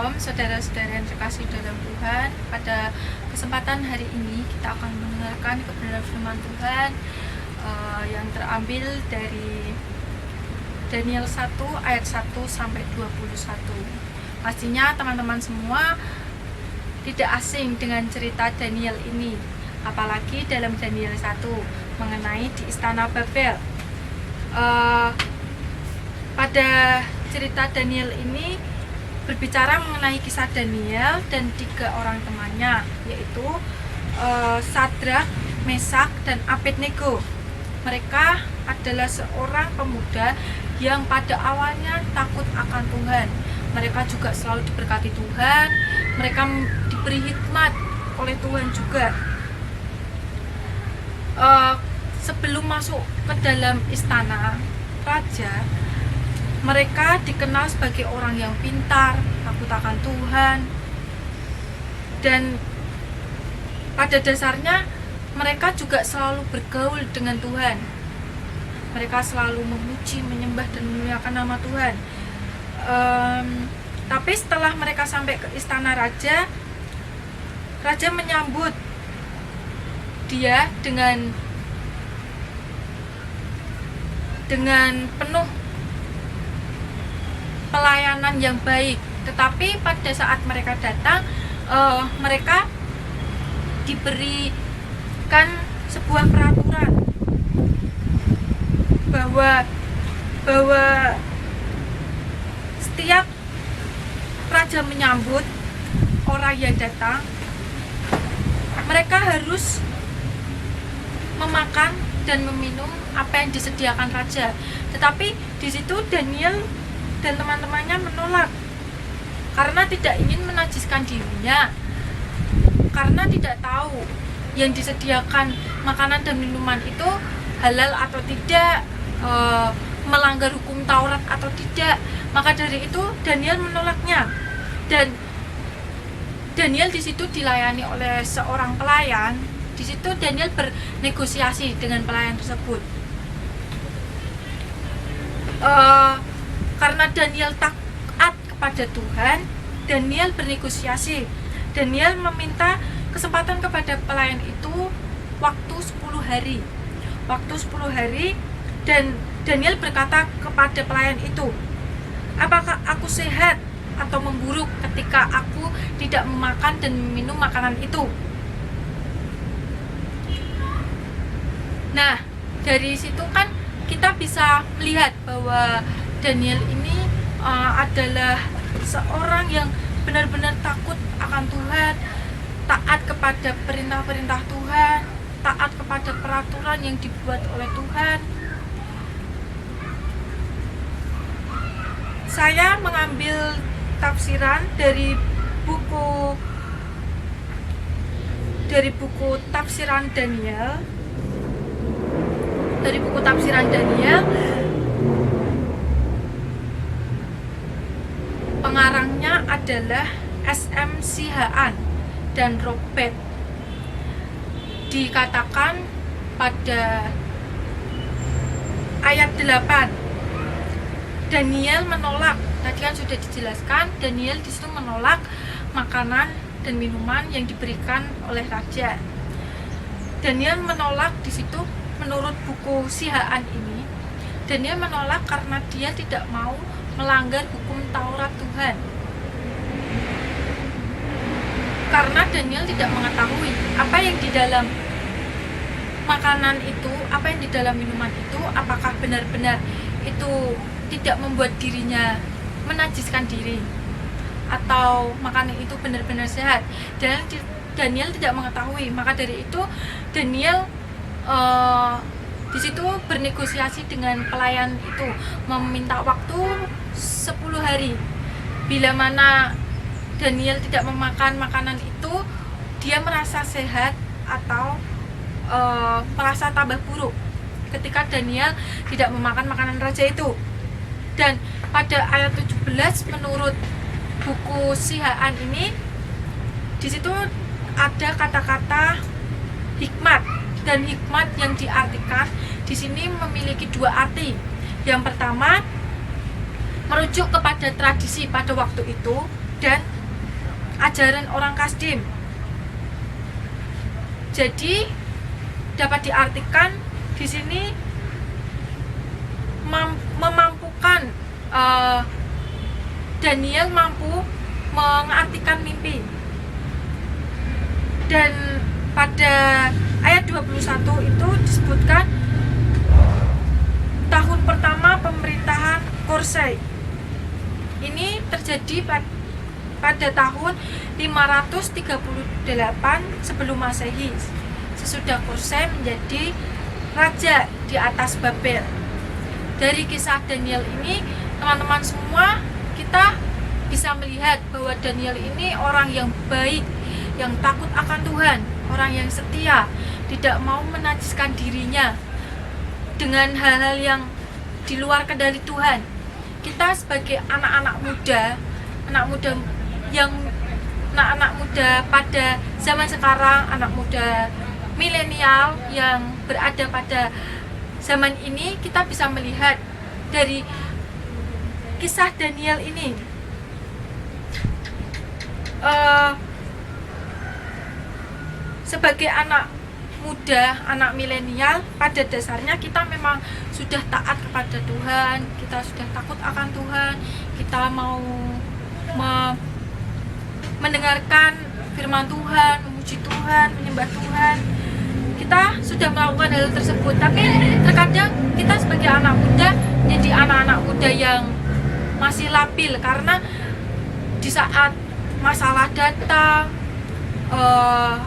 Shalom saudara-saudara yang terkasih dalam Tuhan. Pada kesempatan hari ini kita akan mendengarkan kebenaran firman Tuhan yang terambil dari Daniel 1 ayat 1 sampai 21. Pastinya teman-teman semua tidak asing dengan cerita Daniel ini, apalagi dalam Daniel 1 mengenai di Istana Babel. Pada cerita Daniel ini berbicara mengenai kisah Daniel dan 3 orang temannya, yaitu Sadrak, Mesak, dan Abednego. Mereka adalah seorang pemuda yang pada awalnya takut akan Tuhan. Mereka juga selalu diberkati Tuhan, mereka diberi hikmat oleh Tuhan juga. Sebelum masuk ke dalam istana raja, mereka dikenal sebagai orang yang pintar, takut akan Tuhan, dan pada dasarnya mereka juga selalu bergaul dengan Tuhan. Mereka selalu memuji, menyembah, dan memuliakan nama Tuhan. Tapi setelah mereka sampai ke istana raja, raja menyambut dia dengan penuh pelayanan yang baik. Tetapi pada saat mereka datang, mereka diberikan sebuah peraturan bahwa setiap raja menyambut orang yang datang, mereka harus memakan dan meminum apa yang disediakan raja. Tetapi di situ Daniel dan teman-temannya menolak karena tidak ingin menajiskan dirinya, karena tidak tahu yang disediakan makanan dan minuman itu halal atau tidak, melanggar hukum Taurat atau tidak. Maka dari itu Daniel menolaknya, dan Daniel di situ dilayani oleh seorang pelayan. Di situ Daniel bernegosiasi dengan pelayan tersebut. Karena Daniel taat kepada Tuhan, Daniel bernegosiasi. Daniel meminta kesempatan kepada pelayan itu waktu 10 hari. Waktu 10 hari, dan Daniel berkata kepada pelayan itu, "Apakah aku sehat atau memburuk ketika aku tidak memakan dan meminum makanan itu?" Nah, dari situ kan kita bisa melihat bahwa Daniel ini adalah seorang yang benar-benar takut akan Tuhan, taat kepada perintah-perintah Tuhan, taat kepada peraturan yang dibuat oleh Tuhan. Saya mengambil tafsiran dari buku tafsiran Daniel. Dari buku tafsiran Daniel, pengarangnya adalah S.M. Sihaan dan Robert. Dikatakan pada ayat 8, Daniel menolak. Tadi kan sudah dijelaskan, Daniel di situ menolak makanan dan minuman yang diberikan oleh raja. Daniel menolak di situ. Menurut buku Sihaan ini, Daniel menolak karena dia tidak mau melanggar hukum Taurat Tuhan. Karena Daniel tidak mengetahui apa yang di dalam makanan itu, apa yang di dalam minuman itu, apakah benar-benar itu tidak membuat dirinya menajiskan diri, atau makanan itu benar-benar sehat. Dan Daniel tidak mengetahui. Maka dari itu Daniel di situ bernegosiasi dengan pelayan itu, meminta waktu 10 hari. Bila mana Daniel tidak memakan makanan itu, dia merasa sehat atau merasa tambah buruk ketika Daniel tidak memakan makanan raja itu. Dan pada ayat 17 menurut buku Sihaan ini, di situ ada kata-kata hikmat. Dan hikmat yang diartikan di sini memiliki 2 arti. Yang pertama, merujuk kepada tradisi pada waktu itu, dan ajaran orang Kasdim. Jadi dapat diartikan di sini memampukan Daniel mampu mengartikan mimpi. Dan pada ayat 21 itu disebutkan tahun pertama pemerintahan Korsai. Ini terjadi pada tahun 538 sebelum Masehi, sesudah Korsai menjadi raja di atas Babel. Dari kisah Daniel ini, teman-teman semua, kita bisa melihat bahwa Daniel ini orang yang baik, yang takut akan Tuhan, orang yang setia, tidak mau menajiskan dirinya dengan hal-hal yang di luar kendali Tuhan. Kita sebagai anak-anak muda pada zaman sekarang, anak muda milenial yang berada pada zaman ini, kita bisa melihat dari kisah Daniel ini sebagai anak muda, anak milenial, pada dasarnya kita memang sudah taat kepada Tuhan, kita sudah takut akan Tuhan, kita mau mendengarkan firman Tuhan, memuji Tuhan, menyembah Tuhan. Kita sudah melakukan hal tersebut, tapi terkadang kita sebagai anak muda jadi anak-anak muda yang masih labil, karena di saat masalah datang,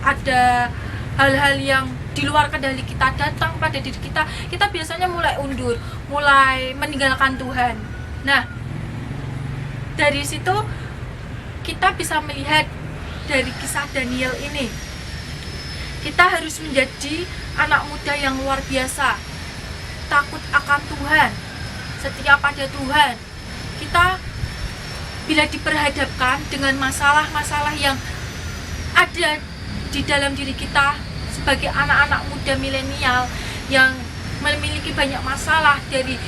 ada hal-hal yang di luar kendali kita datang pada diri kita, kita biasanya mulai undur, mulai meninggalkan Tuhan. Nah, dari situ kita bisa melihat dari kisah Daniel ini, kita harus menjadi anak muda yang luar biasa, takut akan Tuhan, setia pada Tuhan. Kita bila diperhadapkan dengan masalah-masalah yang ada di dalam diri kita sebagai anak-anak muda milenial yang memiliki banyak masalah, dari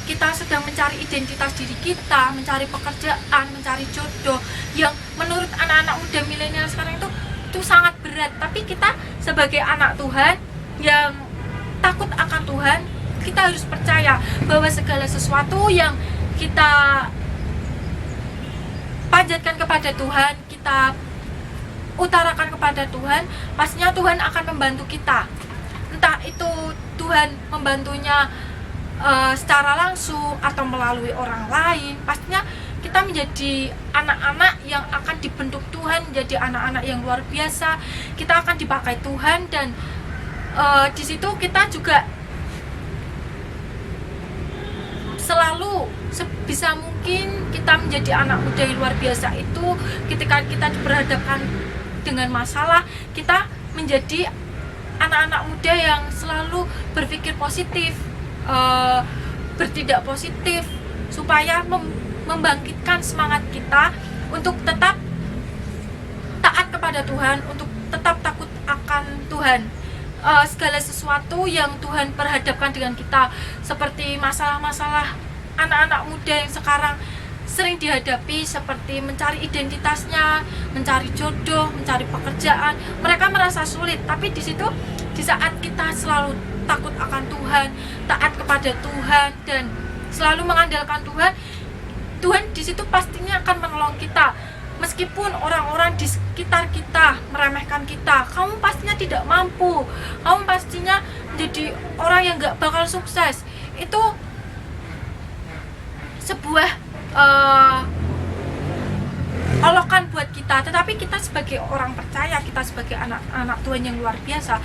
kita sedang mencari identitas diri kita, mencari pekerjaan, mencari jodoh, yang menurut anak-anak muda milenial sekarang itu sangat berat. Tapi kita sebagai anak Tuhan yang takut akan Tuhan, kita harus percaya bahwa segala sesuatu yang kita panjatkan kepada Tuhan, kita utarakan kepada Tuhan, pastinya Tuhan akan membantu kita. Entah itu Tuhan membantunya secara langsung atau melalui orang lain, pastinya kita menjadi anak-anak yang akan dibentuk Tuhan, menjadi anak-anak yang luar biasa. Kita akan dipakai Tuhan, dan di situ kita juga selalu sebisa mungkin kita menjadi anak muda yang luar biasa itu ketika kita diperhadapkan dengan masalah, kita menjadi anak-anak muda yang selalu berpikir positif, bertindak positif, supaya membangkitkan semangat kita untuk tetap taat kepada Tuhan, untuk tetap takut akan Tuhan. Segala sesuatu yang Tuhan perhadapkan dengan kita, seperti masalah-masalah anak-anak muda yang sekarang sering dihadapi, seperti mencari identitasnya, mencari jodoh, mencari pekerjaan, mereka merasa sulit. Tapi di situ, di saat kita selalu takut akan Tuhan, taat kepada Tuhan, dan selalu mengandalkan Tuhan, Tuhan di situ pastinya akan menolong kita. Meskipun orang-orang di sekitar kita meremehkan kita, kamu pastinya tidak mampu, kamu pastinya menjadi orang yang gak bakal sukses, itu sebuah olokan buat kita. Tetapi kita sebagai orang percaya, kita sebagai anak-anak Tuhan yang luar biasa,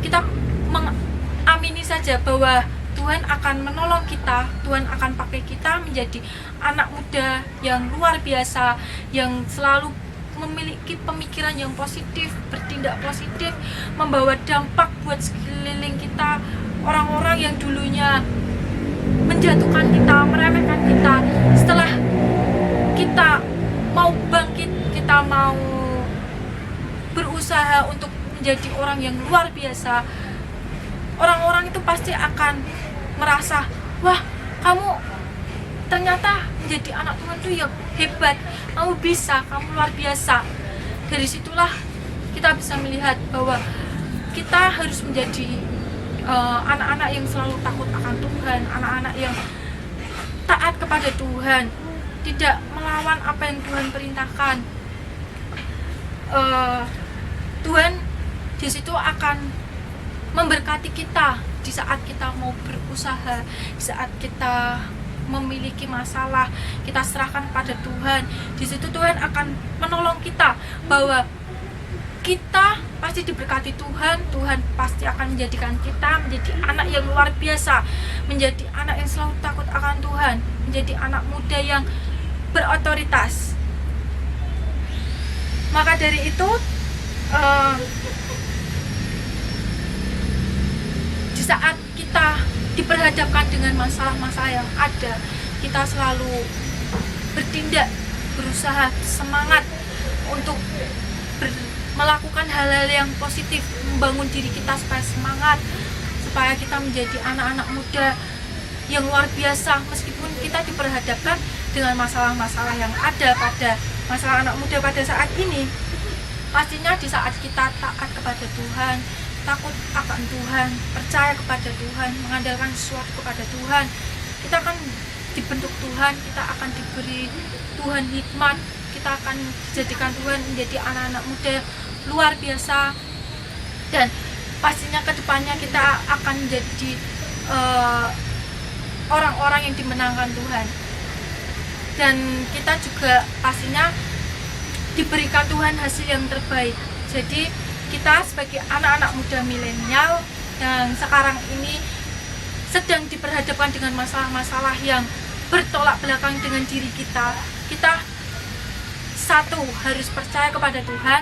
kita mengamini saja bahwa Tuhan akan menolong kita, Tuhan akan pakai kita menjadi anak muda yang luar biasa, yang selalu memiliki pemikiran yang positif, bertindak positif, membawa dampak buat sekeliling kita. Orang-orang yang dulunya menjatuhkan kita, meremehkan kita, setelah kita mau bangkit, kita mau berusaha untuk menjadi orang yang luar biasa, orang-orang itu pasti akan merasa, wah, kamu ternyata menjadi anak Tuhan tuh yang hebat, kamu bisa, kamu luar biasa. Dari situlah kita bisa melihat bahwa kita harus menjadi anak-anak yang selalu takut akan Tuhan, anak-anak yang taat kepada Tuhan, tidak melawan apa yang Tuhan perintahkan. Tuhan di situ akan memberkati kita di saat kita mau berusaha, di saat kita memiliki masalah, kita serahkan pada Tuhan. Di situ Tuhan akan menolong kita, bahwa kita pasti diberkati Tuhan. Tuhan pasti akan menjadikan kita menjadi anak yang luar biasa, menjadi anak yang selalu takut akan Tuhan, menjadi anak muda yang berotoritas. Maka dari itu di saat kita diperhadapkan dengan masalah-masalah yang ada, kita selalu bertindak, berusaha, semangat untuk melakukan hal-hal yang positif, membangun diri kita supaya semangat, supaya kita menjadi anak-anak muda yang luar biasa. Meskipun kita diperhadapkan dengan masalah-masalah yang ada pada masalah anak muda pada saat ini, pastinya di saat kita taat kepada Tuhan, takut akan Tuhan, percaya kepada Tuhan, mengandalkan sesuatu kepada Tuhan, kita akan dibentuk Tuhan, kita akan diberi Tuhan hikmat, kita akan dijadikan Tuhan menjadi anak-anak muda luar biasa. Dan pastinya kedepannya kita akan menjadi orang-orang yang dimenangkan Tuhan. Dan kita juga pastinya diberikan Tuhan hasil yang terbaik. Jadi kita sebagai anak-anak muda milenial yang sekarang ini sedang diperhadapkan dengan masalah-masalah yang bertolak belakang dengan diri kita, kita satu, harus percaya kepada Tuhan,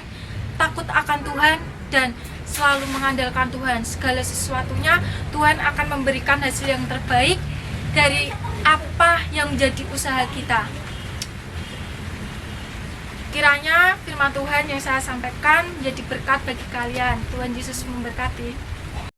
takut akan Tuhan, dan selalu mengandalkan Tuhan. Segala sesuatunya Tuhan akan memberikan hasil yang terbaik dari apa yang menjadi usaha kita. Kiranya firman Tuhan yang saya sampaikan menjadi berkat bagi kalian. Tuhan Yesus memberkati.